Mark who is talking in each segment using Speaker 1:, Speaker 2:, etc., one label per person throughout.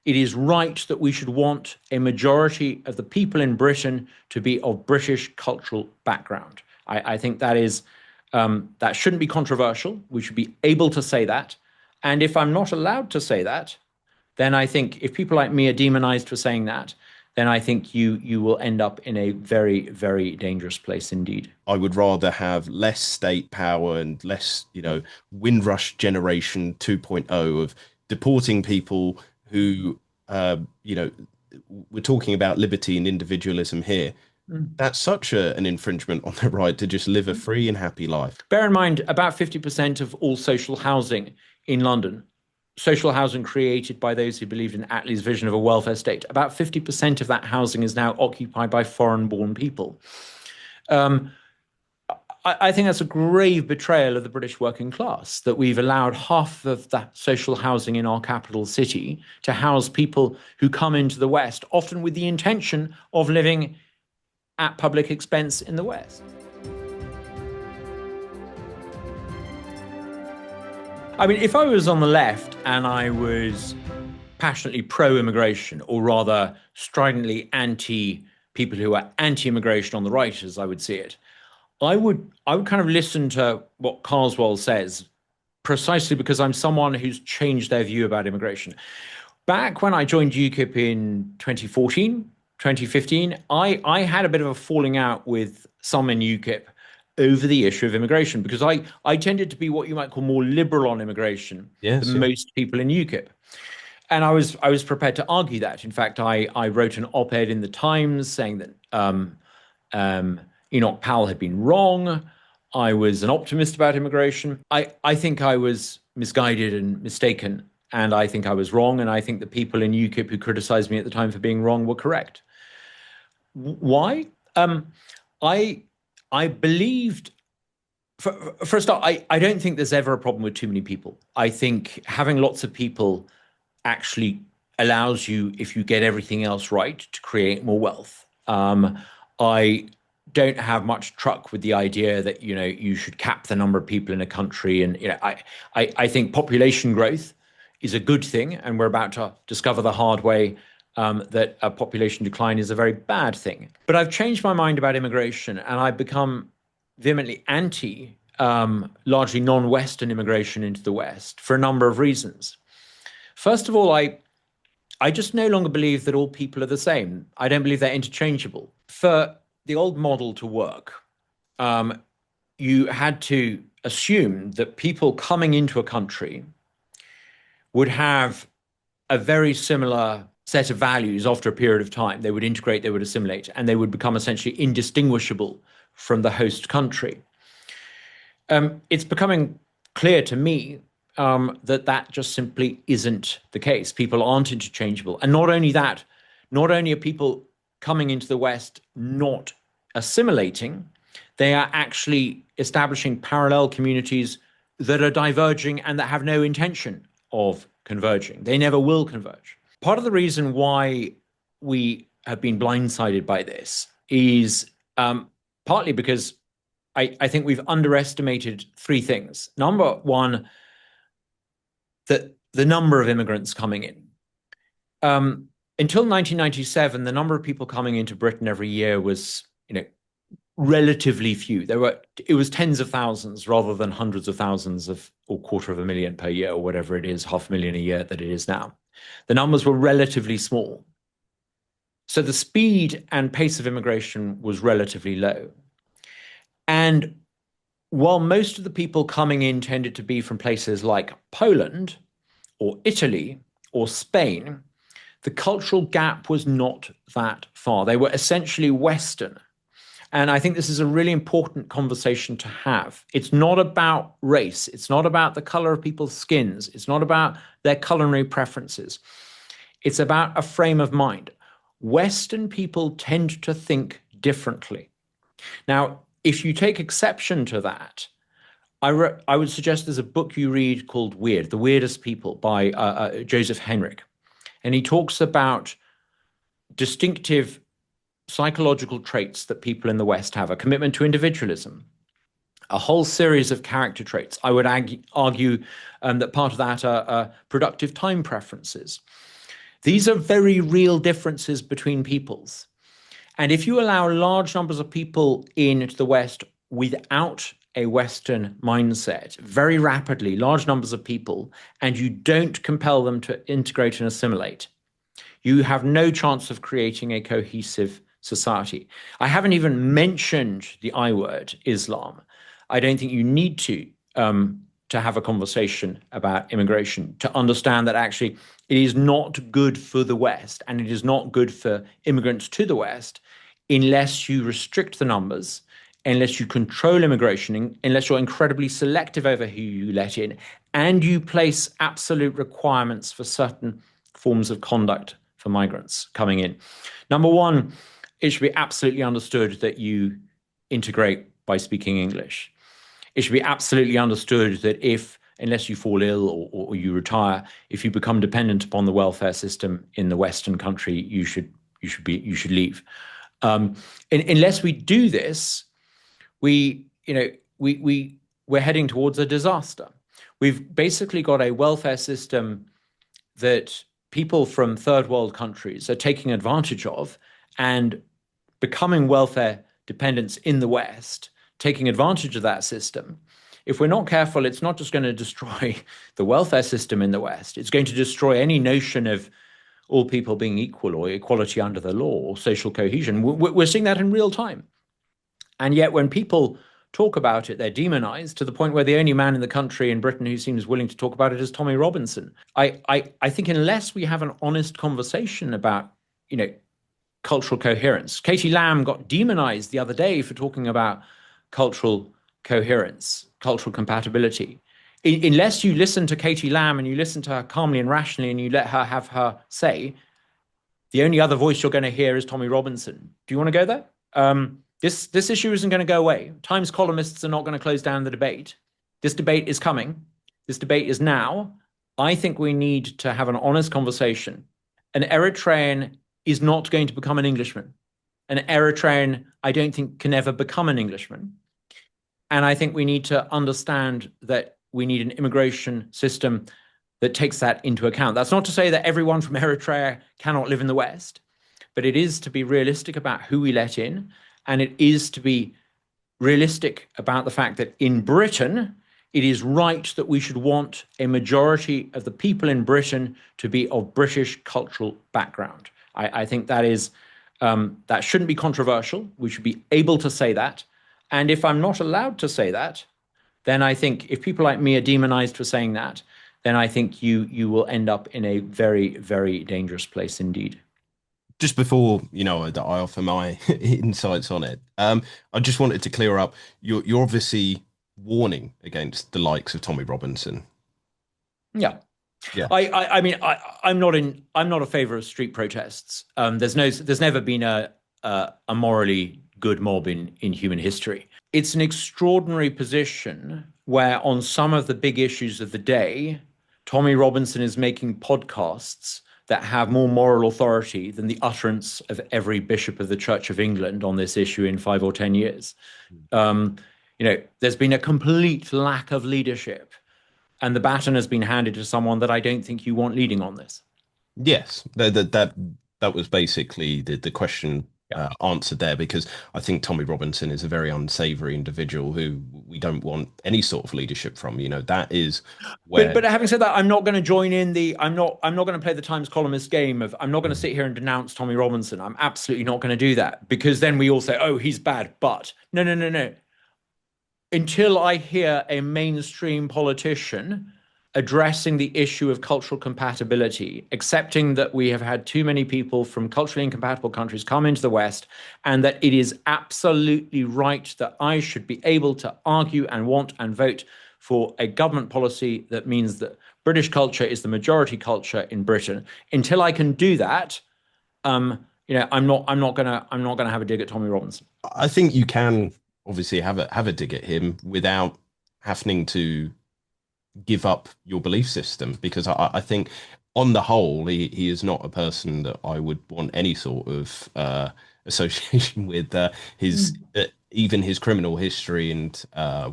Speaker 1: it is right that we should want a majority of the people in Britain to be of British cultural background. I think that is that shouldn't be controversial. We should be able to say that. And if I'm not allowed to say that, then I think if people like me are demonized for saying that, then I think you will end up in a very, very dangerous place indeed.
Speaker 2: I would rather have less state power and less, Windrush Generation 2.0 of deporting people who, we're talking about liberty and individualism here. That's such an infringement on their right to just live a free and happy life.
Speaker 1: Bear in mind, about 50% of all social housing in London, social housing created by those who believed in Attlee's vision of a welfare state, about 50% of that housing is now occupied by foreign-born people. I think that's a grave betrayal of the British working class, that we've allowed half of that social housing in our capital city to house people who come into the West, often with the intention of living at public expense in the West. I mean, if I was on the left and I was passionately pro-immigration, or rather stridently people who are anti-immigration on the right, as I would see it, I would kind of listen to what Carswell says, precisely because I'm someone who's changed their view about immigration. Back when I joined UKIP in 2014, 2015, I had a bit of a falling out with some in UKIP over the issue of immigration, because I tended to be what you might call more liberal on immigration than most people in UKIP. And I was prepared to argue that. In fact, I wrote an op-ed in the Times saying that Enoch Powell had been wrong. I was an optimist about immigration. I think I was misguided and mistaken, and I think I was wrong, and I think the people in UKIP who criticized me at the time for being wrong were correct. Why? I believed, for a start, I don't think there's ever a problem with too many people. I think having lots of people actually allows you, if you get everything else right, to create more wealth. I don't have much truck with the idea that, you should cap the number of people in a country. And, I think population growth is a good thing. And we're about to discover the hard way that a population decline is a very bad thing. But I've changed my mind about immigration, and I've become vehemently anti largely non-Western immigration into the West for a number of reasons. First of all, I just no longer believe that all people are the same. I don't believe they're interchangeable. For the old model to work, you had to assume that people coming into a country would have a very similar set of values after a period of time. They would integrate, they would assimilate, and they would become essentially indistinguishable from the host country. It's becoming clear to me that just simply isn't the case. People aren't interchangeable. And not only that, not only are people coming into the West not assimilating, they are actually establishing parallel communities that are diverging and that have no intention of converging. They never will converge. Part of the reason why we have been blindsided by this is partly because I think we've underestimated three things. Number one, that the number of immigrants coming in. Until 1997, the number of people coming into Britain every year was, relatively few. It was tens of thousands rather than hundreds of thousands or 250,000 per year, or whatever it is, 500,000 a year that it is now. The numbers were relatively small. So the speed and pace of immigration was relatively low. And while most of the people coming in tended to be from places like Poland or Italy or Spain, the cultural gap was not that far. They were essentially Western. And I think this is a really important conversation to have. It's not about race. It's not about the color of people's skins. It's not about their culinary preferences. It's about a frame of mind. Western people tend to think differently. Now, if you take exception to that, I would suggest there's a book you read called Weird, The Weirdest People by Joseph Henrich. And he talks about distinctive psychological traits that people in the West have: a commitment to individualism, a whole series of character traits. I would argue that part of that are productive time preferences. These are very real differences between peoples. And if you allow large numbers of people into the West without a Western mindset, very rapidly, large numbers of people, and you don't compel them to integrate and assimilate, you have no chance of creating a cohesive society. I haven't even mentioned the I word, Islam. I don't think you need to have a conversation about immigration to understand that actually it is not good for the West and it is not good for immigrants to the West unless you restrict the numbers, unless you control immigration, unless you're incredibly selective over who you let in, and you place absolute requirements for certain forms of conduct for migrants coming in. Number one, it should be absolutely understood that you integrate by speaking English. It should be absolutely understood that unless you fall ill or you retire, if you become dependent upon the welfare system in the Western country, you should leave. Unless we do this, we're heading towards a disaster. We've basically got a welfare system that people from third world countries are taking advantage of and becoming welfare dependents in the West, taking advantage of that system. If we're not careful, it's not just going to destroy the welfare system in the West. It's going to destroy any notion of all people being equal or equality under the law or social cohesion. We're seeing that in real time. And yet when people talk about it, they're demonized to the point where the only man in the country in Britain who seems willing to talk about it is Tommy Robinson. I think unless we have an honest conversation about, cultural coherence. Katie Lamb got demonized the other day for talking about cultural coherence, cultural compatibility. Unless you listen to Katie Lamb and you listen to her calmly and rationally and you let her have her say, the only other voice you're going to hear is Tommy Robinson. Do you want to go there? This issue isn't going to go away. Times columnists are not going to close down the debate. This debate is coming. This debate is now. I think we need to have an honest conversation. An Eritrean is not going to become an Englishman. An Eritrean, I don't think, can ever become an Englishman. And I think we need to understand that we need an immigration system that takes that into account. That's not to say that everyone from Eritrea cannot live in the West, but it is to be realistic about who we let in. And it is to be realistic about the fact that in Britain, it is right that we should want a majority of the people in Britain to be of British cultural background. I think that shouldn't be controversial. We should be able to say that. And if I'm not allowed to say that, then I think if people like me are demonized for saying that, then I think you will end up in a very, very dangerous place indeed.
Speaker 2: Just before that I offer my insights on it, I just wanted to clear up. You're obviously warning against the likes of Tommy Robinson.
Speaker 1: Yeah.
Speaker 2: Yeah.
Speaker 1: I mean, I'm not a favor of street protests. There's never been a morally good mob in human history. It's an extraordinary position where on some of the big issues of the day, Tommy Robinson is making podcasts that have more moral authority than the utterance of every bishop of the Church of England on this issue in 5 or 10 years. There's been a complete lack of leadership, and the baton has been handed to someone that I don't think you want leading on this.
Speaker 2: Yes, that was basically the question answered there, because I think Tommy Robinson is a very unsavory individual who we don't want any sort of leadership from. That is where.
Speaker 1: But having said that, I'm not going to join in I'm not going to play the Times columnist game of I'm not going to sit here and denounce Tommy Robinson. I'm absolutely not going to do that, because then we all say, oh, he's bad. But no. Until I hear a mainstream politician addressing the issue of cultural compatibility, accepting that we have had too many people from culturally incompatible countries come into the West, and that it is absolutely right that I should be able to argue and want and vote for a government policy that means that British culture is the majority culture in Britain. Until I can do that, I'm not gonna have a dig at Tommy Robinson.
Speaker 2: I think you can obviously have a dig at him without having to give up your belief system, because I think on the whole he is not a person that I would want any sort of association with. His even his criminal history and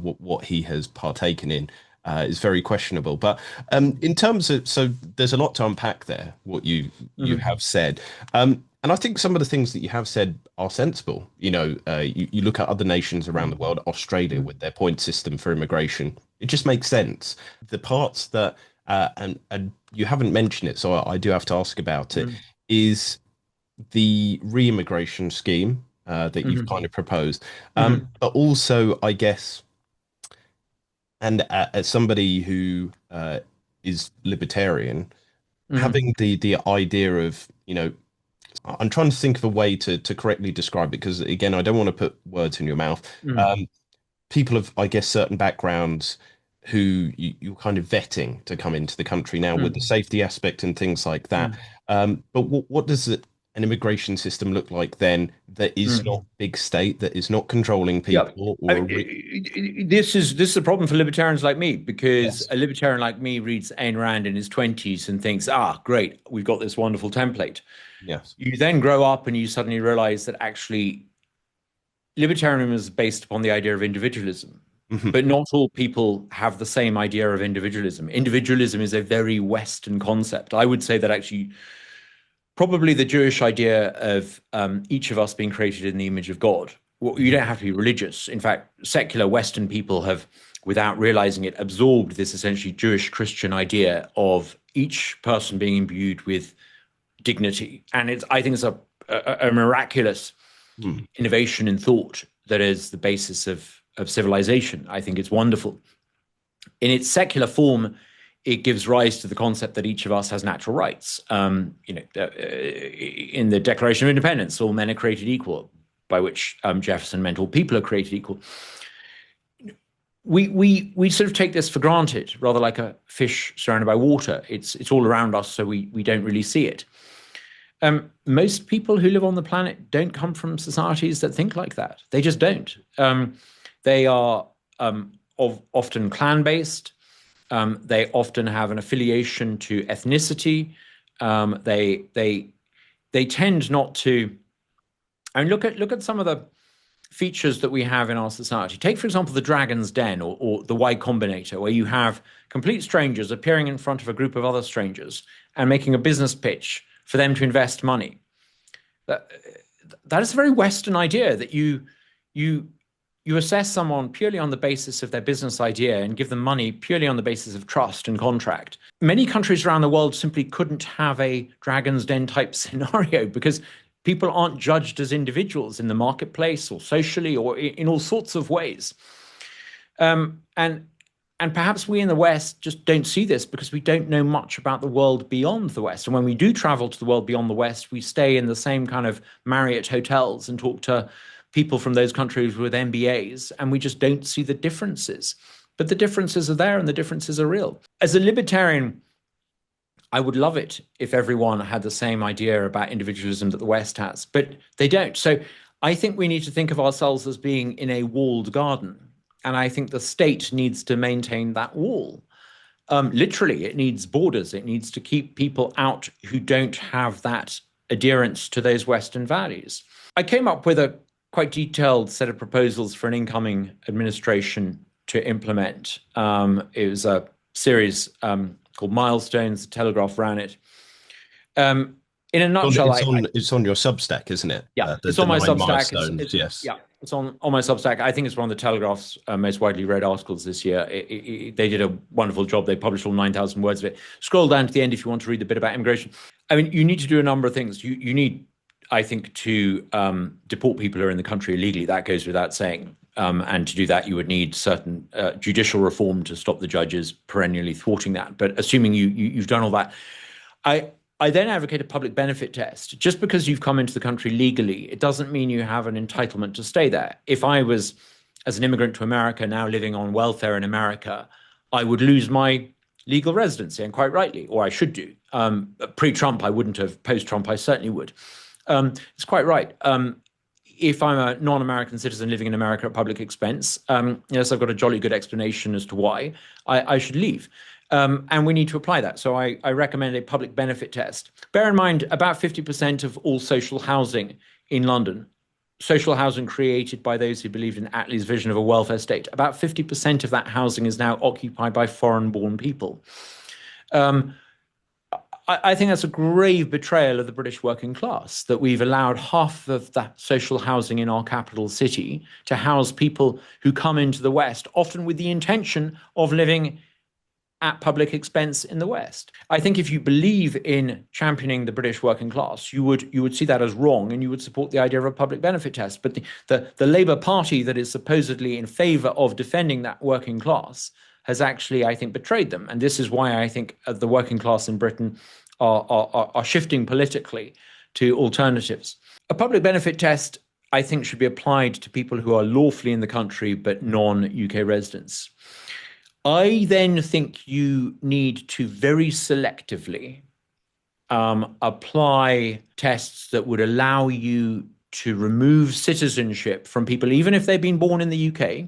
Speaker 2: what he has partaken in is very questionable. But in terms of, so there's a lot to unpack there, what you have said. And I think some of the things that you have said are sensible. You look at other nations around the world, Australia with their point system for immigration, it just makes sense. The parts that, and you haven't mentioned it, so I do have to ask about it, is the reimmigration scheme that you've kind of proposed. But also, I guess, and as somebody who is libertarian, having the idea of, I'm trying to think of a way to correctly describe it, because again, I don't want to put words in your mouth. People of, I guess, certain backgrounds who you're kind of vetting to come into the country now with the safety aspect and things like that. But what does an immigration system look like then that is not big state, that is not controlling
Speaker 1: Yeah.
Speaker 2: people?
Speaker 1: This is a problem for libertarians like me, because
Speaker 2: Yes.
Speaker 1: a libertarian like me reads Ayn Rand in his 20s and thinks, great, we've got this wonderful template.
Speaker 2: Yes.
Speaker 1: You then grow up and you suddenly realize that actually libertarianism is based upon the idea of individualism. But not all people have the same idea of individualism. Individualism is a very Western concept. I would say that actually probably the Jewish idea of each of us being created in the image of God. Well, you don't have to be religious. In fact, secular Western people have, without realizing it, absorbed this essentially Jewish Christian idea of each person being imbued with dignity. And I think it's a miraculous innovation in thought that is the basis of civilization. I think it's wonderful. In its secular form, it gives rise to the concept that each of us has natural rights. In the Declaration of Independence, all men are created equal, by which Jefferson meant all people are created equal. We sort of take this for granted, rather like a fish surrounded by water. It's all around us, so we don't really see it. Most people who live on the planet don't come from societies that think like that. They just don't. They are often clan-based. They often have an affiliation to ethnicity. They tend not to. I mean, look at some of the features that we have in our society. Take, for example, the Dragon's Den or the Y Combinator, where you have complete strangers appearing in front of a group of other strangers and making a business pitch for them to invest money. That is a very Western idea, that you assess someone purely on the basis of their business idea and give them money purely on the basis of trust and contract. Many countries around the world simply couldn't have a Dragon's Den type scenario because people aren't judged as individuals in the marketplace or socially or in all sorts of ways. And perhaps we in the West just don't see this because we don't know much about the world beyond the West. And when we do travel to the world beyond the West, we stay in the same kind of Marriott hotels and talk to people from those countries with MBAs, and we just don't see the differences. But the differences are there and the differences are real. As a libertarian, I would love it if everyone had the same idea about individualism that the West has, but they don't. So I think we need to think of ourselves as being in a walled garden. And I think the state needs to maintain that wall. Literally, it needs borders. It needs to keep people out who don't have that adherence to those Western values. I came up with a quite detailed set of proposals for an incoming administration to implement. It was a series called Milestones. The Telegraph ran it. In a nutshell,
Speaker 2: it's on your Substack, isn't it?
Speaker 1: Yeah, it's on my Substack.
Speaker 2: Yes.
Speaker 1: Yeah, it's on my Substack. I think it's one of the Telegraph's most widely read articles this year. They did a wonderful job. They published all 9,000 words of it. Scroll down to the end if you want to read the bit about immigration. I mean, you need to do a number of things. You need, I think, to deport people who are in the country illegally. That goes without saying. And to do that, you would need certain judicial reform to stop the judges perennially thwarting that. But assuming you've done all that, I then advocate a public benefit test. Just because you've come into the country legally, it doesn't mean you have an entitlement to stay there. If I was, as an immigrant to America, now living on welfare in America, I would lose my legal residency, and quite rightly, or I should do. Pre-Trump, I wouldn't have. Post-Trump, I certainly would. It's quite right. If I'm a non-American citizen living in America at public expense, yes, I've got a jolly good explanation as to why I should leave. And we need to apply that. So I recommend a public benefit test. Bear in mind, about 50% of all social housing in London social housing created by those who believed in Attlee's vision of a welfare state. About 50% of that housing is now occupied by foreign-born people. I think that's a grave betrayal of the British working class, that we've allowed half of that social housing in our capital city to house people who come into the West, often with the intention of living at public expense in the West. I think if you believe in championing the British working class, you would see that as wrong, and you would support the idea of a public benefit test. But the Labour Party that is supposedly in favour of defending that working class has actually, I think, betrayed them. And this is why I think the working class in Britain are shifting politically to alternatives. A public benefit test, I think, should be applied to people who are lawfully in the country but non-UK residents. I then think you need to very selectively apply tests that would allow you to remove citizenship from people, even if they've been born in the UK,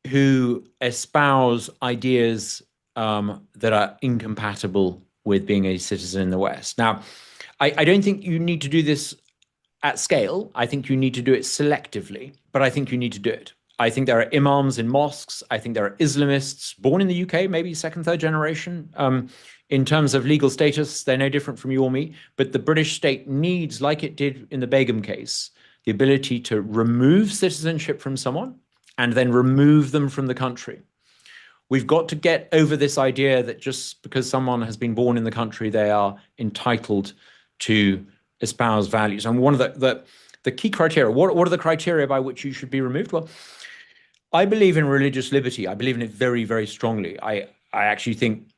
Speaker 1: who espouse ideas that are incompatible with being a citizen in the West. Now, I don't think you need to do this at scale. I think you need to do it selectively, but I think you need to do it. I think there are imams in mosques. I think there are Islamists born in the UK, maybe second, third generation. In terms of legal status, they're no different from you or me. But the British state needs, like it did in the Begum case, the ability to remove citizenship from someone and then remove them from the country. We've got to get over this idea that just because someone has been born in the country, they are entitled to espouse values. And one of the key criteria, what are the criteria by which you should be removed? Well, I believe in religious liberty. I believe in it very, very strongly. I actually think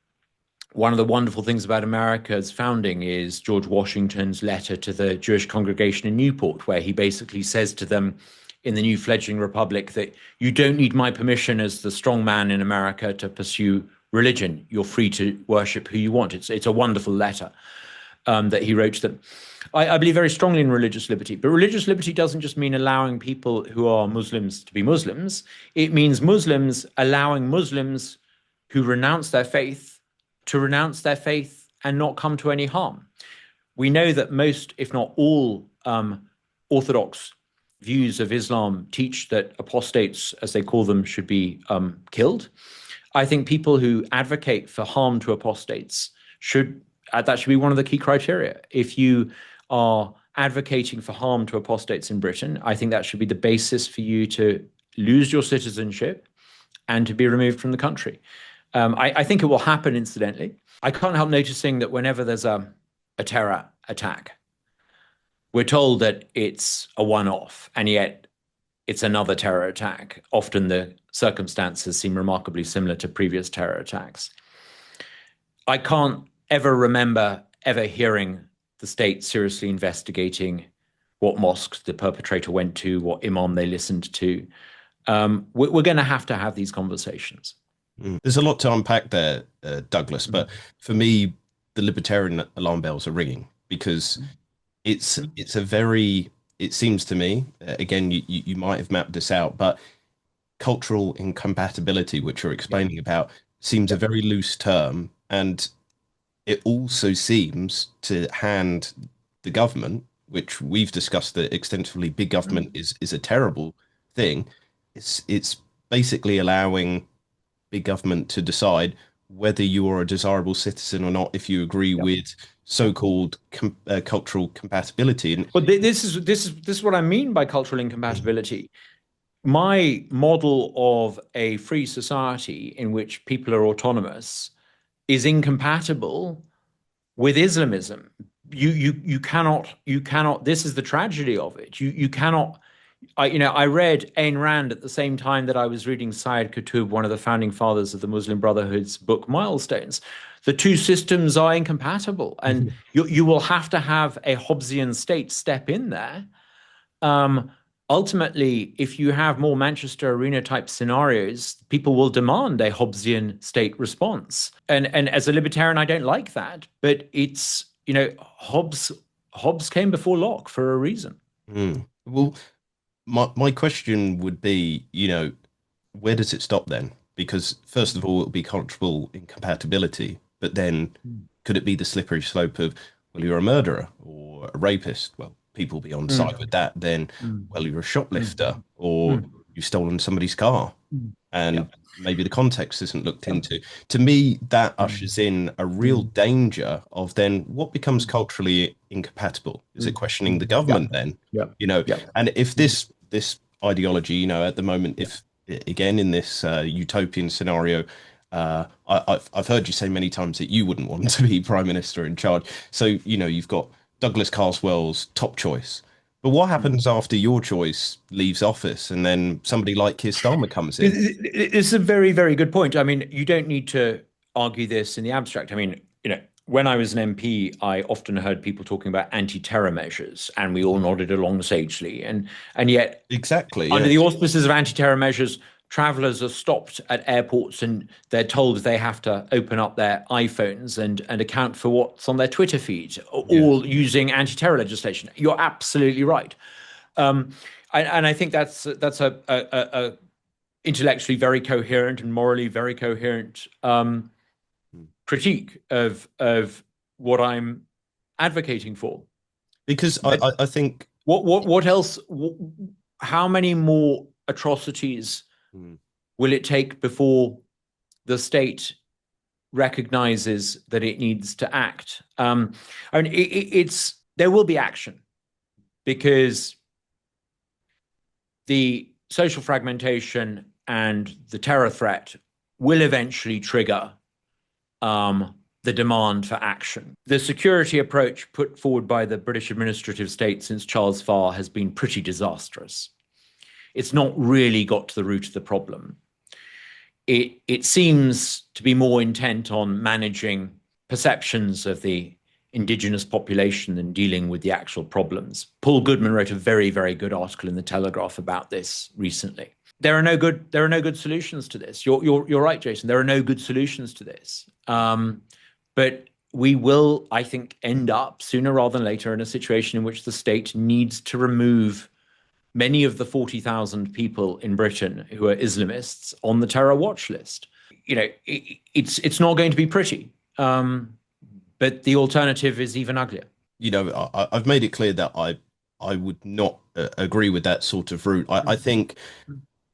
Speaker 1: one of the wonderful things about America's founding is George Washington's letter to the Jewish congregation in Newport, where he basically says to them in the new fledgling republic that you don't need my permission as the strong man in America to pursue religion. You're free to worship who you want. It's a wonderful letter that he wrote to them. I believe very strongly in religious liberty, but religious liberty doesn't just mean allowing people who are Muslims to be Muslims. It means Muslims allowing Muslims who renounce their faith to renounce their faith and not come to any harm. We know that most, if not all, orthodox views of Islam teach that apostates, as they call them, should be killed. I think people who advocate for harm to apostates that should be one of the key criteria. If you are advocating for harm to apostates in Britain, I think that should be the basis for you to lose your citizenship and to be removed from the country. I think it will happen, incidentally. I can't help noticing that whenever there's a terror attack, we're told that it's a one-off, and yet it's another terror attack. Often the circumstances seem remarkably similar to previous terror attacks. I can't ever remember ever hearing the state seriously investigating what mosques the perpetrator went to, what imam they listened to. We're going to have these conversations.
Speaker 2: There's a lot to unpack there, Douglas, but for me, the libertarian alarm bells are ringing because it seems to me, again, you might have mapped this out, but cultural incompatibility, which you're explaining about, seems a very loose term. And it also seems to hand the government, which we've discussed that extensively, big government is a terrible thing. It's basically allowing big government to decide whether you are a desirable citizen or not if you agree with so-called cultural compatibility.
Speaker 1: But this is what I mean by cultural incompatibility. My model of a free society in which people are autonomous is incompatible with Islamism. You cannot. This is the tragedy of it. You cannot. I read Ayn Rand at the same time that I was reading Syed Qutb, one of the founding fathers of the Muslim Brotherhood's book Milestones. The two systems are incompatible, and you will have to have a Hobbesian state step in there. Ultimately, if you have more Manchester Arena type scenarios, people will demand a Hobbesian state response. And as a libertarian, I don't like that. But it's, Hobbes came before Locke for a reason.
Speaker 2: Well, my question would be, where does it stop then? Because first of all, it will be cultural incompatibility. But then could it be the slippery slope of, well, you're a murderer or a rapist? Well, people be on side with
Speaker 1: Mm,
Speaker 2: that, then,
Speaker 1: mm,
Speaker 2: well, you're a
Speaker 1: mm,
Speaker 2: shoplifter or
Speaker 1: mm.
Speaker 2: you've stolen somebody's car
Speaker 1: Yeah.
Speaker 2: and maybe the context isn't looked into. To me, that ushers
Speaker 1: Mm,
Speaker 2: in a real
Speaker 1: mm,
Speaker 2: danger of then what becomes
Speaker 1: mm,
Speaker 2: culturally incompatible. Is it
Speaker 1: mm,
Speaker 2: questioning the
Speaker 1: mm. Yeah.
Speaker 2: government then?
Speaker 1: Yeah.
Speaker 2: You know,
Speaker 1: Yeah.
Speaker 2: and if
Speaker 1: Mm,
Speaker 2: this ideology, at the moment,
Speaker 1: yeah.
Speaker 2: if again in this utopian scenario, I've heard you say many times that you wouldn't want to be prime minister in charge. So you've got Douglas Carswell's top choice. But what
Speaker 1: Mm.
Speaker 2: happens after your choice leaves office and then somebody like Keir Starmer comes in?
Speaker 1: It's a very, very good point. I mean, you don't need to argue this in the abstract. I mean, when I was an MP, I often heard people talking about anti-terror measures, and we all nodded along sagely. And yet,
Speaker 2: Exactly,
Speaker 1: under
Speaker 2: yeah.
Speaker 1: the auspices of anti-terror measures, travelers are stopped at airports and they're told they have to open up their iPhones and account for what's on their Twitter feed,
Speaker 2: Yeah.
Speaker 1: all using anti-terror legislation. You're absolutely right. Um, and I think that's a intellectually very coherent and morally very coherent critique of what I'm advocating for.
Speaker 2: Because
Speaker 1: But
Speaker 2: I think
Speaker 1: what else? How many more atrocities
Speaker 2: mm,
Speaker 1: will it take before the state recognizes that it needs to act? I mean, it's there will be action because the social fragmentation and the terror threat will eventually trigger the demand for action. The security approach put forward by the British administrative state since Charles Farr has been pretty disastrous. It's not really got to the root of the problem. It seems to be more intent on managing perceptions of the indigenous population than dealing with the actual problems. Paul Goodman wrote a very, very good article in the Telegraph about this recently. There are no good solutions to this. You're right, Jason. There are no good solutions to this. But we will, I think, end up sooner rather than later in a situation in which the state needs to remove many of the 40,000 people in Britain who are Islamists on the terror watch list. It's not going to be pretty, but the alternative is even uglier.
Speaker 2: I've made it clear that I would not agree with that sort of route. I think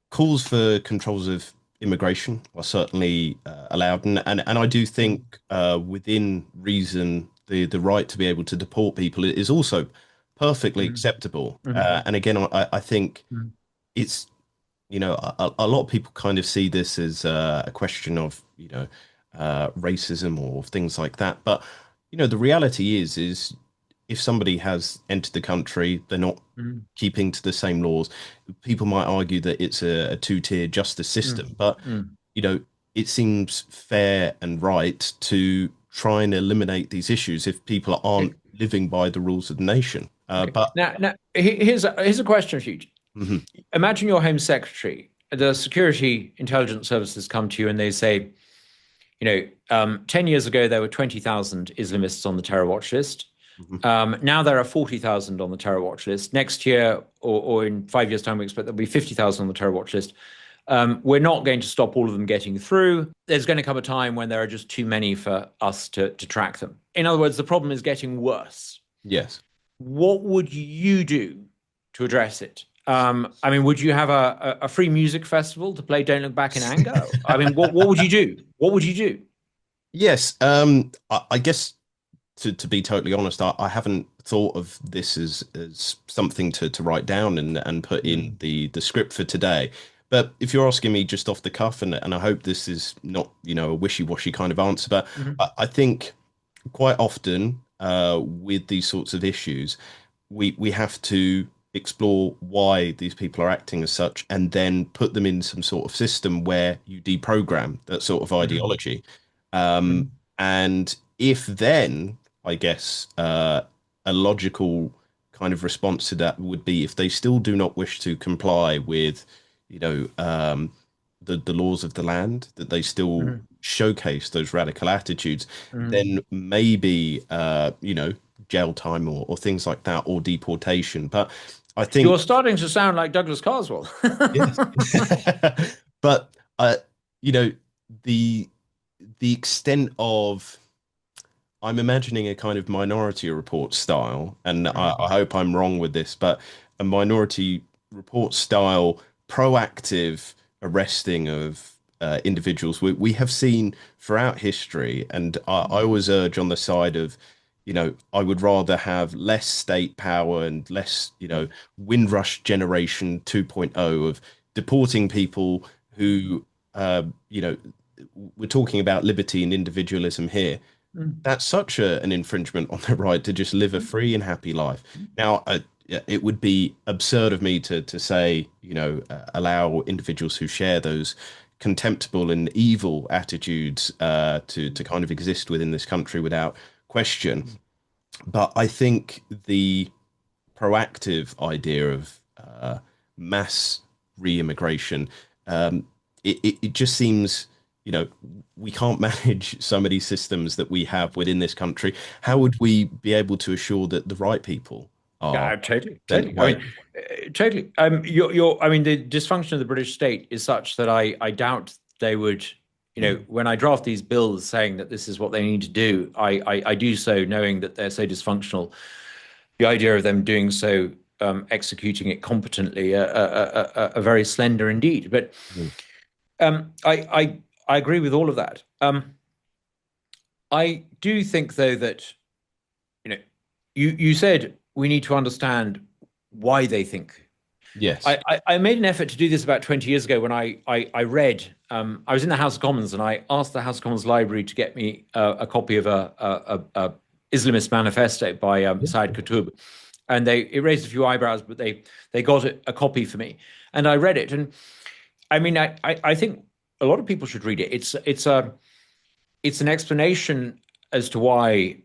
Speaker 2: calls for controls of immigration are certainly allowed, and I do think within reason the right to be able to deport people is also perfectly acceptable. And again, I think it's a lot of people kind of see this as a question of racism or things like that, but the reality is if somebody has entered the country, they're not
Speaker 1: Mm,
Speaker 2: keeping to the same laws. People might argue that it's a two-tier justice
Speaker 1: mm,
Speaker 2: system, but
Speaker 1: mm.
Speaker 2: you know, it seems fair and right to try and eliminate these issues if people aren't
Speaker 1: Okay.
Speaker 2: living by the rules of the nation.
Speaker 1: Okay.
Speaker 2: But
Speaker 1: Now, here's a question for you.
Speaker 2: mhm,
Speaker 1: Imagine your Home Secretary. The security intelligence services come to you and they say, 10 years ago, there were 20,000 Islamists on the terror watch list.
Speaker 2: mhm,
Speaker 1: Now there are 40,000 on the terror watch list. Next year, or in 5 years' time, we expect there'll be 50,000 on the terror watch list. We're not going to stop all of them getting through. There's going to come a time when there are just too many for us to track them. In other words, the problem is getting worse.
Speaker 2: yes.
Speaker 1: What would you do to address it? I mean, would you have a free music festival to play "Don't Look Back in Anger"? I mean, what would you do? What would you do?
Speaker 2: Yes. I guess to be totally honest, I haven't thought of this as something to write down and put in
Speaker 1: Mm,
Speaker 2: the script for today. But if you're asking me just off the cuff, and I hope this is not, a wishy-washy kind of answer, but
Speaker 1: mhm,
Speaker 2: I think quite often with these sorts of issues, we have to explore why these people are acting as such and then put them in some sort of system where you deprogram that sort of
Speaker 1: mhm,
Speaker 2: ideology. Um,
Speaker 1: mhm.
Speaker 2: and if then, I guess, a logical kind of response to that would be if they still do not wish to comply with, you know, um, the laws of the land, that they still
Speaker 1: Mhm.
Speaker 2: showcase those radical attitudes,
Speaker 1: Mhm.
Speaker 2: then maybe, jail time or things like that or deportation. But I
Speaker 1: You're
Speaker 2: think,
Speaker 1: starting to sound like Douglas Carswell.
Speaker 2: yes, but you know, the the extent of I'm imagining a kind of Minority Report style, and I hope I'm wrong with this, but a Minority Report style proactive arresting of individuals we have seen throughout history. And I always urge on the side of, I would rather have less state power and less, Windrush Generation 2.0 of deporting people who, you know, we're talking about liberty and individualism here.
Speaker 1: Mm.
Speaker 2: That's such an infringement on their right to just live a free and happy life. Now, yeah, it would be absurd of me to say, allow individuals who share those contemptible and evil attitudes to kind of exist within this country without question. But I think the proactive idea of mass re-immigration, it just seems, we can't manage so many systems that we have within this country. How would we be able to assure that the right people are
Speaker 1: Yeah, totally,
Speaker 2: sent
Speaker 1: totally.
Speaker 2: away?
Speaker 1: Totally. I mean, the dysfunction of the British state is such that I doubt they would, when I draft these bills saying that this is what they need to do, I do so knowing that they're so dysfunctional. The idea of them doing so, executing it competently, are very slender indeed. But
Speaker 2: Mm.
Speaker 1: I agree with all of that. I do think, though, that you know, you said we need to understand why they think.
Speaker 2: Yes.
Speaker 1: I made an effort to do this about 20 years ago when I read. I was in the House of Commons and I asked the House of Commons Library to get me a copy of a Islamist manifesto by Said Qutb, and it raised a few eyebrows, but they got a copy for me, and I read it. And I mean, I think a lot of people should read it. It's an explanation as to why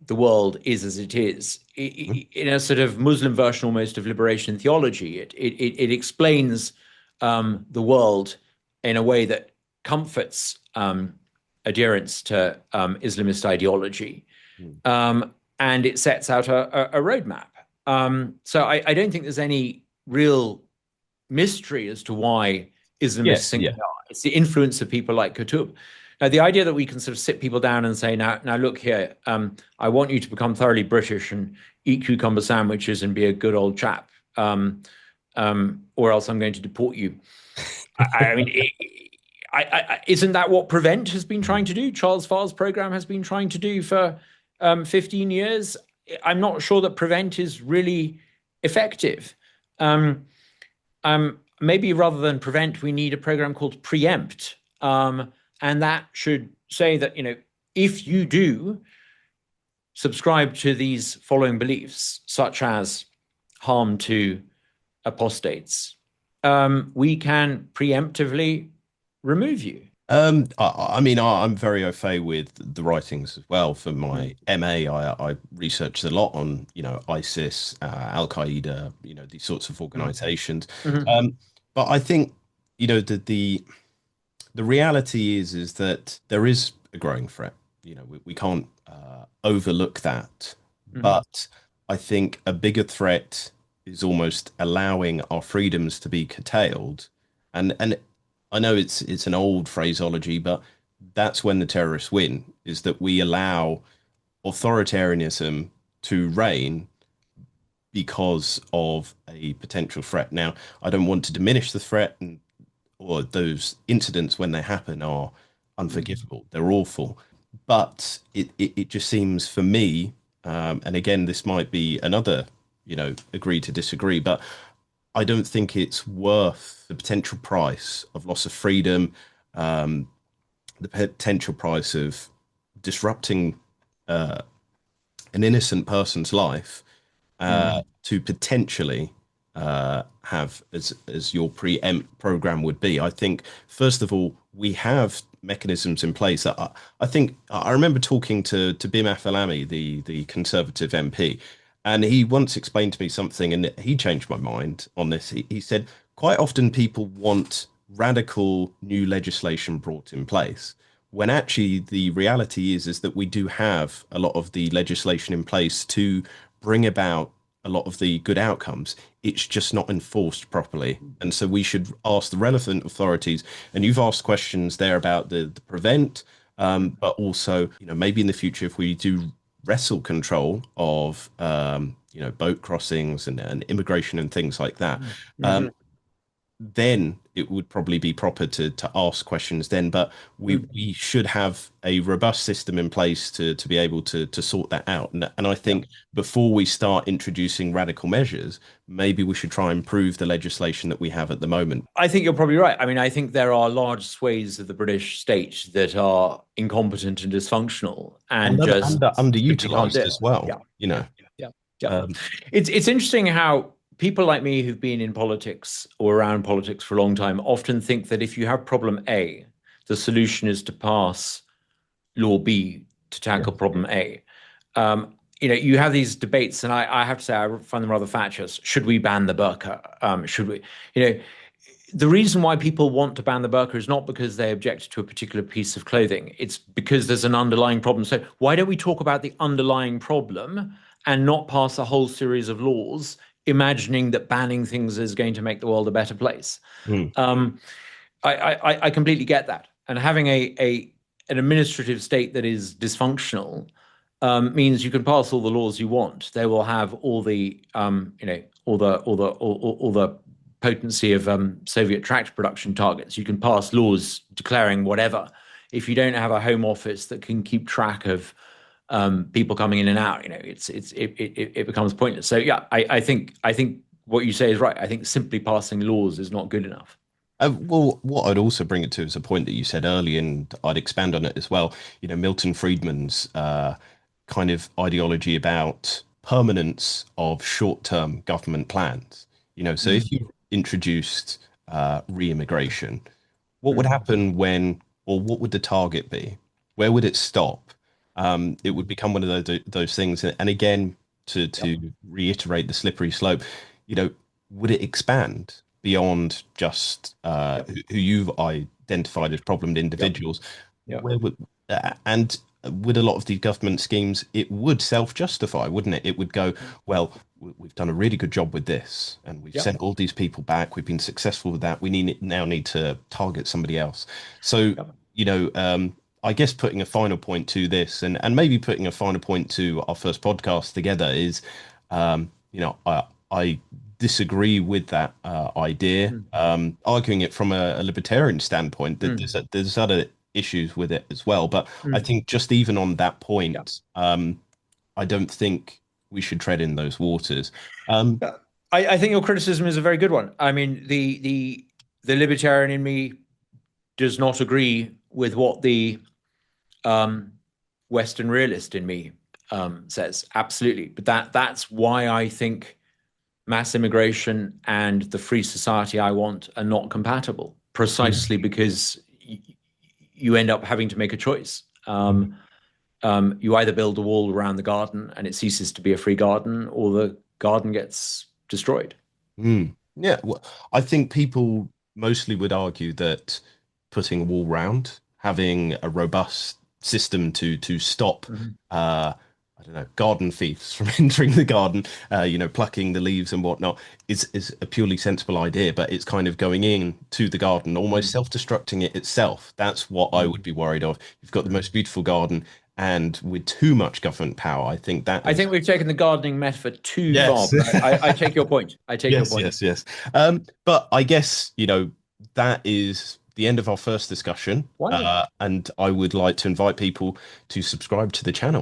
Speaker 1: the world is as it is, in a sort of Muslim version almost of liberation theology. It explains the world in a way that comforts adherence to Islamist ideology, and it sets out a roadmap. So I don't think there's any real mystery as to why Islamists
Speaker 2: Yes.
Speaker 1: think they
Speaker 2: Yeah.
Speaker 1: are. It's the influence of people like Qutb. Now, the idea that we can sort of sit people down and say, now look here, I want you to become thoroughly British and eat cucumber sandwiches and be a good old chap, or else I'm going to deport you. I mean, isn't that what Prevent has been trying to do? Charles Farr's program has been trying to do for 15 years. I'm not sure that Prevent is really effective. Maybe rather than Prevent, we need a program called Preempt. And that should say that, if you do subscribe to these following beliefs, such as harm to apostates, we can preemptively remove you.
Speaker 2: I mean, I'm very au fait with the writings as well. For my MA, I researched a lot on, ISIS, Al Qaeda, these sorts of organizations.
Speaker 1: Mhm.
Speaker 2: But I think, the reality is that there is a growing threat. We can't overlook that.
Speaker 1: Mhm.
Speaker 2: But I think a bigger threat is almost allowing our freedoms to be curtailed. And I know it's an old phraseology, but that's when the terrorists win, is that we allow authoritarianism to reign because of a potential threat. Now, I don't want to diminish the threat, or those incidents when they happen are unforgivable. They're awful. But it just seems for me, and again, this might be another, agree to disagree, but I don't think it's worth the potential price of loss of freedom, the potential price of disrupting an innocent person's life to potentially have as your preempt program would be. I think first of all we have mechanisms in place that I think I remember talking to Bim Afellamy, the Conservative MP, and he once explained to me something, and he changed my mind on this. He said quite often people want radical new legislation brought in place, when actually the reality is that we do have a lot of the legislation in place to bring about a lot of the good outcomes. It's just not enforced properly. And so we should ask the relevant authorities. And you've asked questions there about the Prevent. but also, maybe in the future, if we do wrestle control of, boat crossings and immigration and things like that,
Speaker 1: Mm-hmm.
Speaker 2: then it would probably be proper to ask questions then. But we should have a robust system in place to be able to sort that out. And I
Speaker 1: Yeah.
Speaker 2: think before we start introducing radical measures, maybe we should try and improve the legislation that we have at the moment.
Speaker 1: I think you're probably right. I mean, I think there are large swathes of the British state that are incompetent and dysfunctional and just simply can't do
Speaker 2: Underutilized
Speaker 1: it.
Speaker 2: as well,
Speaker 1: Yeah, yeah, yeah, yeah.
Speaker 2: Um,
Speaker 1: It's interesting how people like me who've been in politics or around politics for a long time often think that if you have problem A, the solution is to pass law B to
Speaker 2: yeah.
Speaker 1: tackle problem A. You have these debates, and I have to say I find them rather fatuous. Should we ban the burqa? Should we? You know, the reason why people want to ban the burqa is not because they object to a particular piece of clothing. It's because there's an underlying problem. So why don't we talk about the underlying problem and not pass a whole series of laws, imagining that banning things is going to make the world a better place?
Speaker 2: Mm.
Speaker 1: I completely get that. And having an administrative state that is dysfunctional means you can pass all the laws you want. They will have all the all the potency of Soviet tractor production targets. You can pass laws declaring whatever. If you don't have a home office that can keep track of people coming in and out, it becomes pointless. So yeah, I think what you say is right. I think simply passing laws is not good enough.
Speaker 2: Well, what I'd also bring it to is a point that you said earlier, and I'd expand on it as well. Milton Friedman's kind of ideology about permanence of short-term government plans. So if you introduced re-immigration, what would happen when, or what would the target be? Where would it stop? It would become one of those things. And again, to reiterate the slippery slope, would it expand beyond just who you've identified as problemed individuals?
Speaker 1: Yeah.
Speaker 2: Where would and with a lot of the government schemes, it would self-justify, wouldn't it? It would go, well, we've done a really good job with this, and we've sent all these people back. We've been successful with that. We now need to target somebody else. So, I guess putting a final point to this, and maybe putting a final point to our first podcast together is, I disagree with that idea. Arguing it from a libertarian standpoint, that there's other issues with it as well. But I think just even on that point, I don't think we should tread in those waters.
Speaker 1: I think your criticism is a very good one. I mean, the libertarian in me does not agree with what the Western realist in me says. Absolutely, but that's why I think mass immigration and the free society I want are not compatible. Precisely because you end up having to make a choice. You either build a wall around the garden and it ceases to be a free garden, or the garden gets destroyed.
Speaker 2: Yeah, well, I think people mostly would argue that putting a wall round, having a robust system to stop, I don't know, garden thieves from entering the garden, plucking the leaves and whatnot, is a purely sensible idea. But it's kind of going in to the garden, almost self-destructing it itself. That's what I would be worried of. You've got the most beautiful garden, and with too much government power, I think
Speaker 1: we've taken the gardening metaphor too far. But I take your point. I take your point.
Speaker 2: Yes. But I guess that is the end of our first discussion. And I would like to invite people to subscribe to the channel.